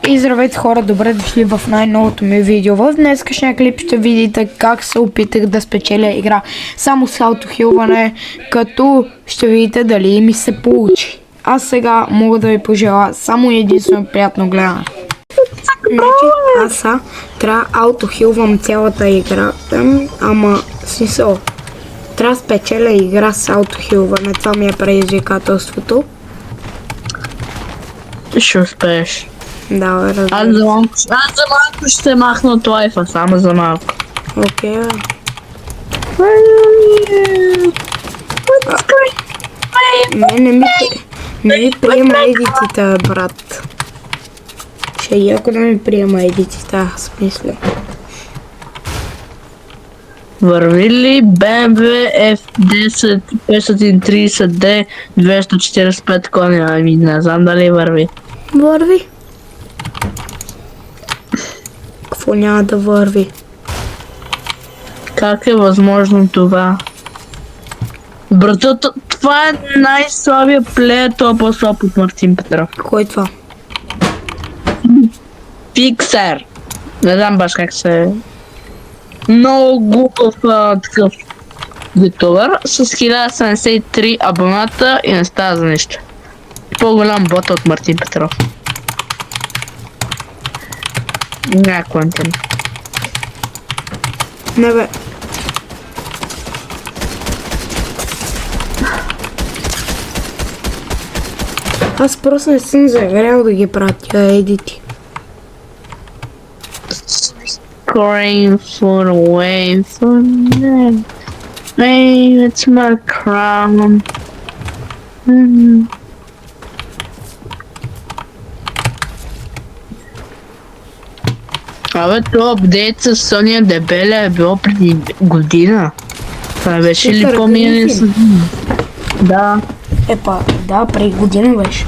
И здравейте хора, добре дошли в най-новото ми видео. В днескашния клип ще видите как се опитах да спечеля игра само с аутохилване, като ще видите дали ми се получи. Аз сега мога да ви пожелая само единствено приятно гледане. Значи аз трябва аутохилвам цялата игра, ама смисъл. Трябва да спечеля игра с аутохилване, това ми е предизвикателството. Ти ще успееш. Да, разбира. Аз за малко ще махна от лайфа, само за малко. Окей. Не ми приема едитите, брат. Ще е яко да ми приема едитите, аз мисля. Върви ли BMW F10 530D 245 коня? Ами не знам дали върви. Върви. Какво няма да върви? Как е възможно това? Брато, това е най-слабия плеер, той е по-слаб от Мартин Петров. Кой е това? Фиксер. Не знам баш как се е. Много глупав такъв ютубър с 1073 абоната и не става за нищо. По-голям бот от Мартин Петров. Няма контент. Не бе. Аз просто не съм загрял да ги пратя едити. Crying for away from them. Hey, it's my crown. Абе, това апдейт с Соня Дебеля е било преди година. Това беше ли по-минали с... Да. Епа, да, преди година беше.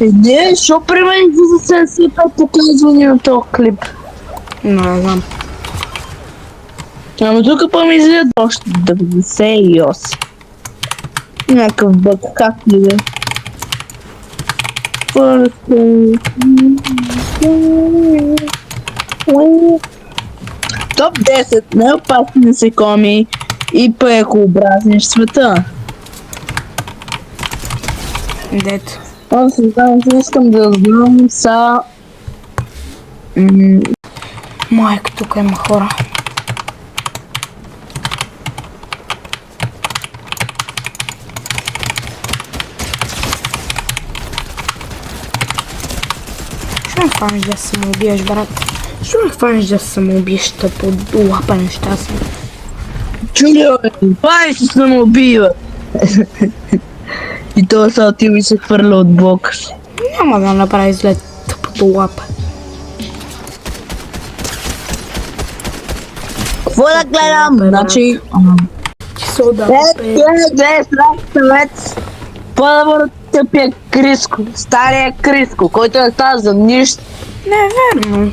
Не, защо при мен за 75 показвания на този клип? Не знам. Ама тук па-ми излизат още 98. Някакъв бък, как ли да? Топ 10 най-опасни насекоми и пъекообразни в света. Дето. Аз искам да знам са... Майко, тук има хора. Що ме хванеш да се самоубиеш, брат? Що ме хванеш да се самоубиеш, тъпо лапа нещастен? Чулио, пай се самоубива! И това са отива и се хвърля от блока си. Няма да направи зле тъпото лапа. Какво да гледам? Значи... Ти се отдава. Съвет! По-добър тъпия Криско, стария Криско, който не става за нищо. Не е верно.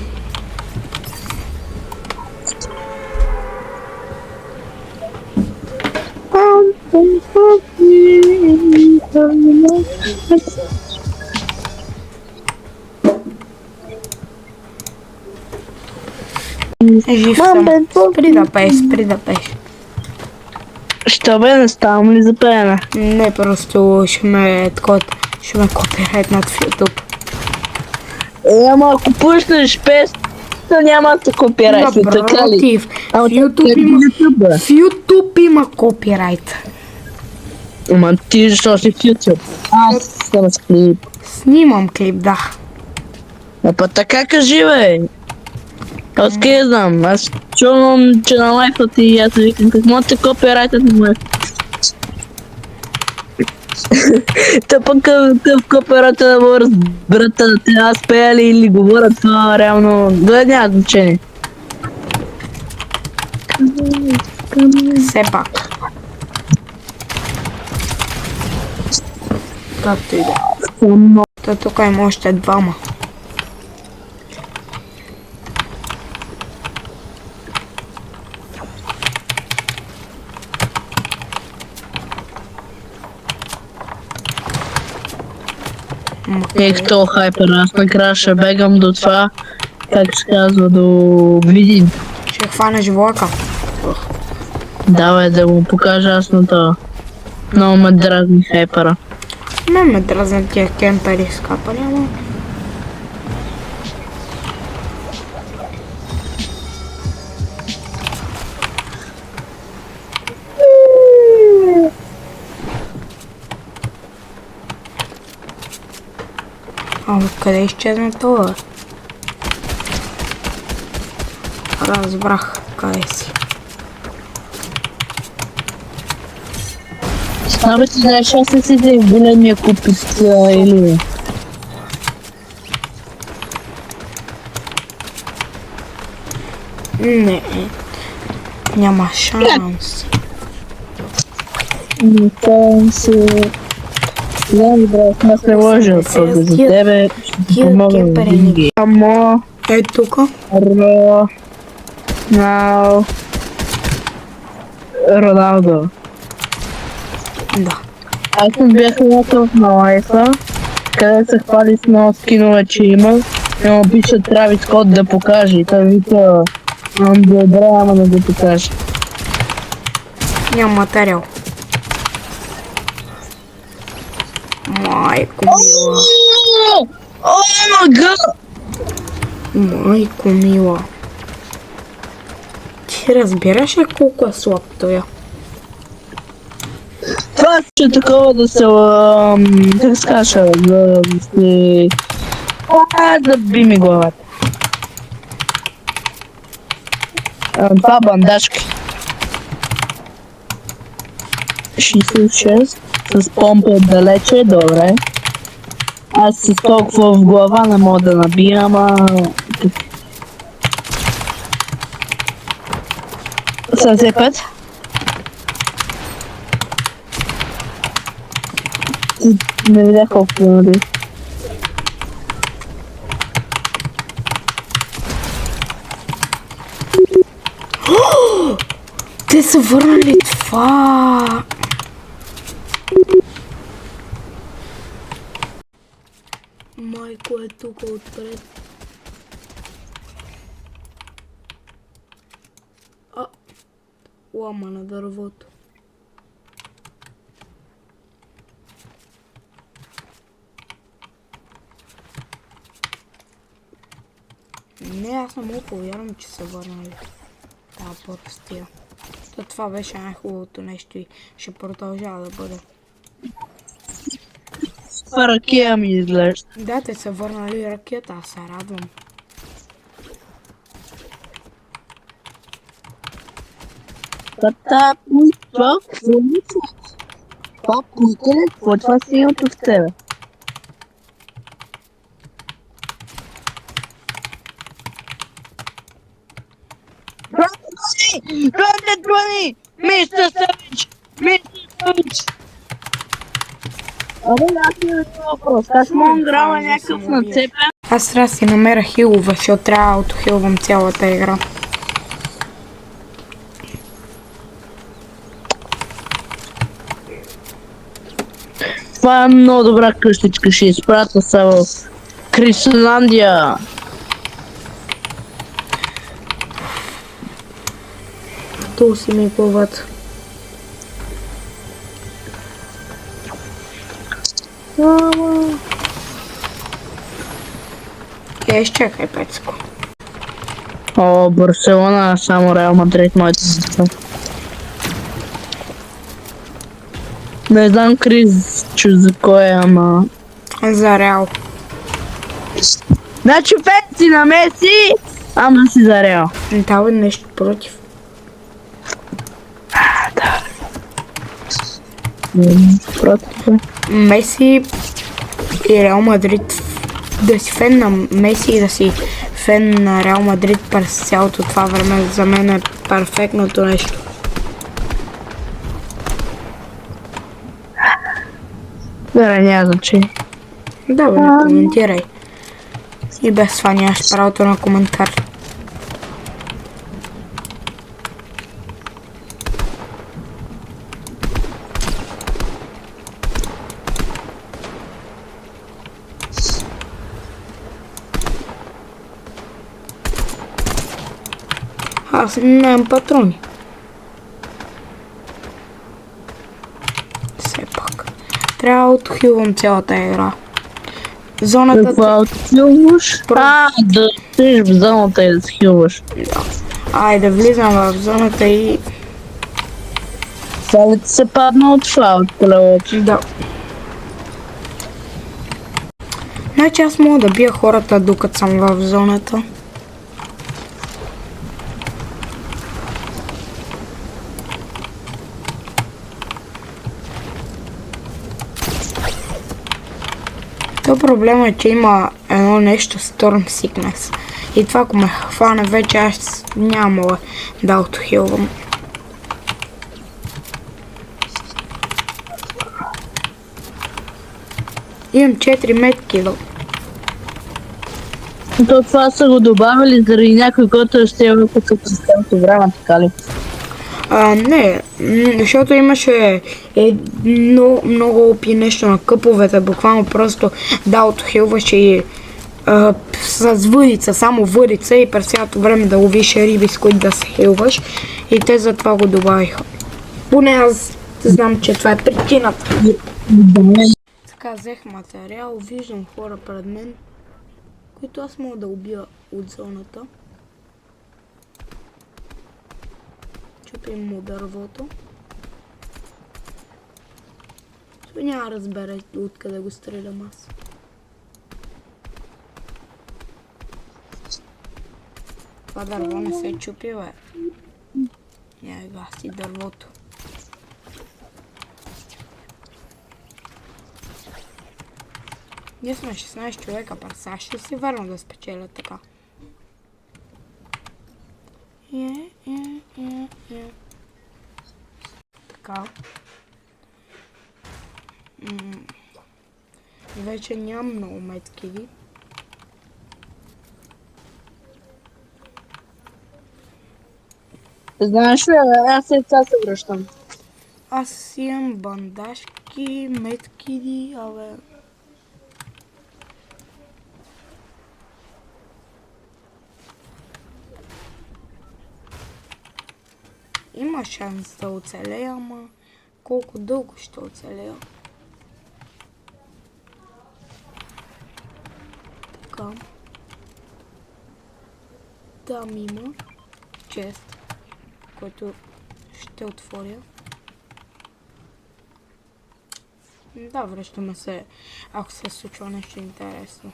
Жив съм. Спри да пееш, спри да пееш. Що бе, не ставам ли за пеене? Не, просто ще ме копирайтнат в YouTube. Ама ако пуснеш песен, няма да копирайт, така ли? Напротив, в YouTube има копирайт. Ама ти защо си в YouTube? Аз съм с клип. Снимам клип, да. А па така кажи, бе. Аз къде знам, аз чувам, че на лайфа ти и аз викам, как може да копирайтът на лайфа? Та пък къв копирайтът да бъде разберата, те аз пея ли или говоря, това реално, да няма значение. Все пак. Както и да. Та тук има още двама. Ето хайпер, аз накрая ще бегам до това, как се казва, до Видин. Ще хванеш влака. Давай да му покажа аз на това. Много ме дразни хайпера. Ме дразнат тия кемпери скапали, ама... Ама къде изчезна това? Разбрах къде си. Абе ти знаеш, аз не си да големия купист или... Не. Няма шанс. Не се... Знам, брат, аз не лъжа, просто за тебе ще ти помогна да винаги. Само... Ей тука. Роналдо. Да. Аз съм бях някакъв на лайфа, къде се хвали с много скинове, че има. И му пише Травис Скот да покаже. И той вика, добре, ама да го покаже. Няма материал. Майко мила. О, мага! Майко мила. Ти разбираш ли колко е слаб той? Това ще е такова да се... как се каже, да се... да би ми главата. Това бандажки. 66. С помпа далече, добре. Аз с толкова в глава не мога да набия, ама... 75. Не видях колко да. Те са върнали това. Майко е тук отпред. Лама на дървото. Не, аз не мога повярвам, че са върнали тази простия. Това беше най-хубавото нещо и ще продължава да бъде. Ракия ми изглежда. Да, те са върнали ракета, аз се радвам. Това това си името в тебе. Рънте 20! Мистер Съвич! Мистер Съвич! Абе, аз имам въпрос. Аз мога грама някакъв нацепен. Аз трябва да си намеря хилове, защото трябва да аутохилвам цялата игра. Това е много добра къщичка, ще изпратя се в Крисландия. Ту си ми плуват. Изчакай, Пецко. О, Барселона, само Реал Мадрид, моите деца. Не знам Крис, че за кой е, ама... За Реал. Значи фен си на Меси, ама си за Реал. Дава нещо против. Да. Против. Меси и Реал Мадрид. Да си фен на Меси и да си фен на Реал Мадрид през цялото това време за мен е перфектното нещо. Да, няма значение. Да, бе, не коментирай. И без това нямаш правото на коментар. Аз нямам патрони. Все пак. Трябва да отхилвам цялата игра. Зоната... Какво отхилваш? Да стоиш в зоната и да се хилваш. Да. Айде, влизам в зоната и... Това ли ти се падна от това, от колелото? Да. Значи аз мога да бия хората докато съм в зоната. То проблема е, че има едно нещо Storm Sickness. И това ако ме хване вече аз няма да отхилвам. Имам 4 метки. То това са го добавили заради някой, който ще има като с цялото време, така ли? Не, защото имаше много опи нещо на къповете, буквално просто да отхилваш и с въдица, само въдица и през цялото време да ловиш риби, с които да се хилваш и те затова го добавиха. Поне аз знам, че това е причината. Така взех материал, виждам хора пред мен, които аз мога да убия от зоната. Чупим му дървото. Той няма да разбере откъде го стрелям аз. Това дърво не се чупи, бе. Я гаси дървото. Ние сме 16 човека, парса ще си върна да спечеля така. Така. Вече нямам много меткиви. Знаеш ли, аз след това се връщам. Аз имам бандажки, меткиви, абе... Има шанс да оцелея, ама колко дълго ще оцелея. Така. Там има чест, който ще отворя. Да, връщаме се, ако се случва нещо интересно.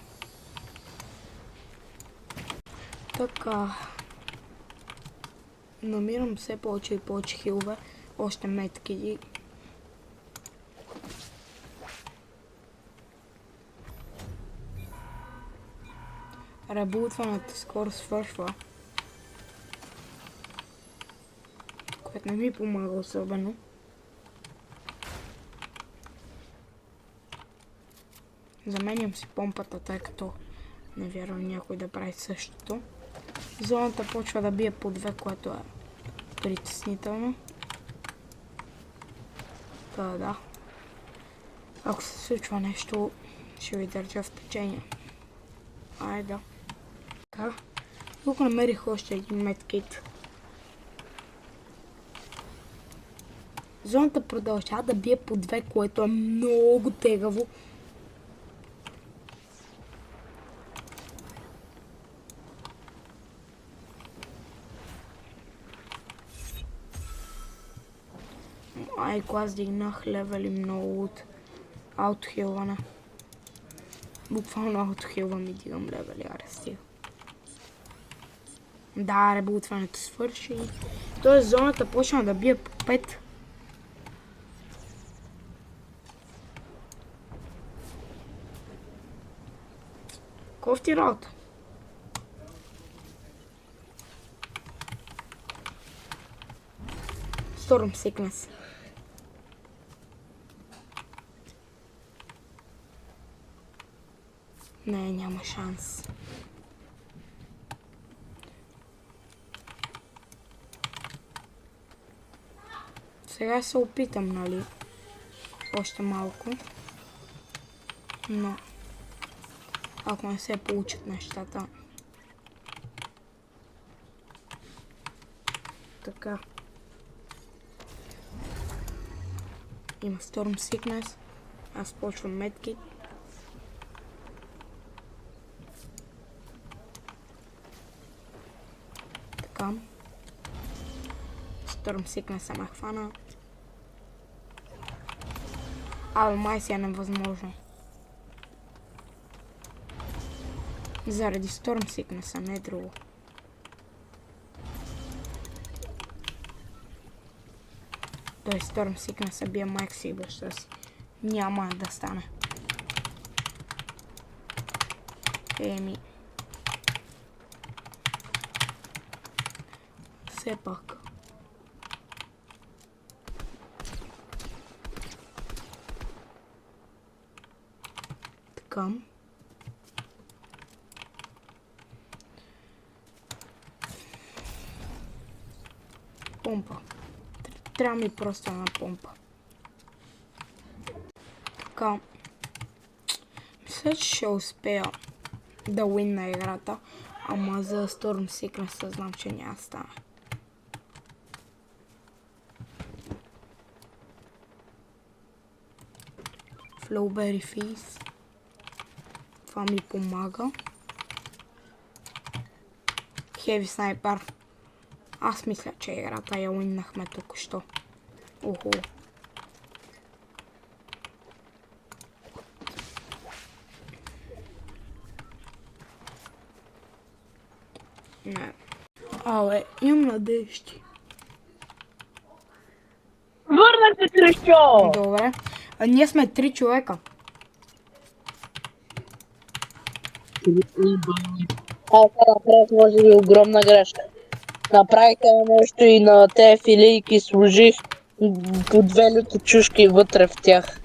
Така. Намирам все повече и повече хилове, още метки. Ребутването скоро свършва, което не ми помага особено. Заменям си помпата, тъй като не вярвам някой да прави същото. Зоната почва да бие по 2, което е притеснително. Да. Ако се случва нещо, ще ви държа в течение. Айде. Така. Тук намерих още един медкит. Зоната продължава да бие по 2, което е много тегаво. Айко, аз дигнах левели много от аутохилване. Буквално аутохилвам и дигам левели, аре стига. Да, ребутването свърши. Тоест зоната почна да бие по 5. Кофти работа. Storm Sickness. Не, няма шанс. Сега се опитам, нали? Още малко. Но ако не се получат нещата, Така. Има Storm Sickness. Аз почвам Medkit. Така. Storm Sickness съм хвана. Май си е невъзможно. Заради Storm Sickness, не друго. Той Storm Sickness бия майка си и баща си. Няма да стане. Еми. Все пак. Така. Помпа. Трябва ми просто една помпа. Така. Мисля, че ще успея да уинна играта, ама за Storm Sickness знам, че няма да стане. Flowberry Fizz. Това ми помага. Heavy Sniper. Аз мисля, че играта я уиннахме току-що. Уху. Не. Але, имам надежди. Върнах се, Крещо! Добре. Ние сме 3 човека. Аз направих, може би, огромна грешка. Направих нещо и на тези филийки сложих по 2 люти чушки вътре в тях.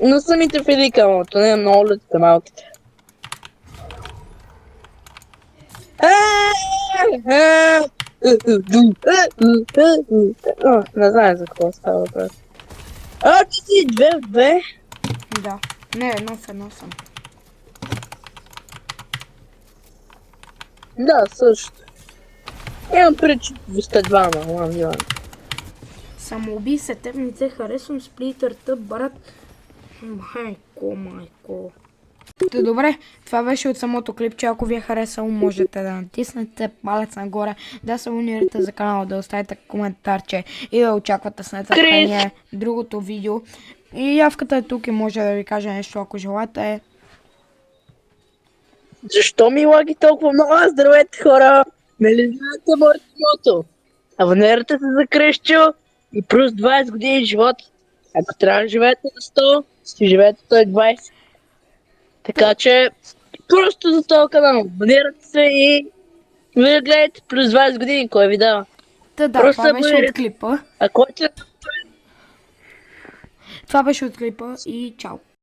Но самите филийки, ама то не е много лютите малките. Не знае за какво става въпрос. Ти си 2 в 2? Да. Не, 1 съм. Да, също. Имам причи 202, ама. Самоуби се, теб не те харесвам сплитърта, брат. Майко. Добре, това беше от самото клипче. Ако ви е харесало, можете да натиснете палец нагоре, да се абонирате за канала, да оставите коментарче и да очаквате с нетърпение другото видео. И явката е тук и може да ви каже нещо, ако желаете. Защо ми лаги толкова много? Здравейте, хора! Нали знаете моето мото? Абонирайте се за Крещо и плюс 20 години живот. Ако трябва да живеете на 100, си живеете 120. Така че, просто за този канал. Абонирайте се и вие гледайте плюс 20 години, кой ви дава. Да, Просто това беше от абонирайте. клипа. А който Това беше от клипа и чао.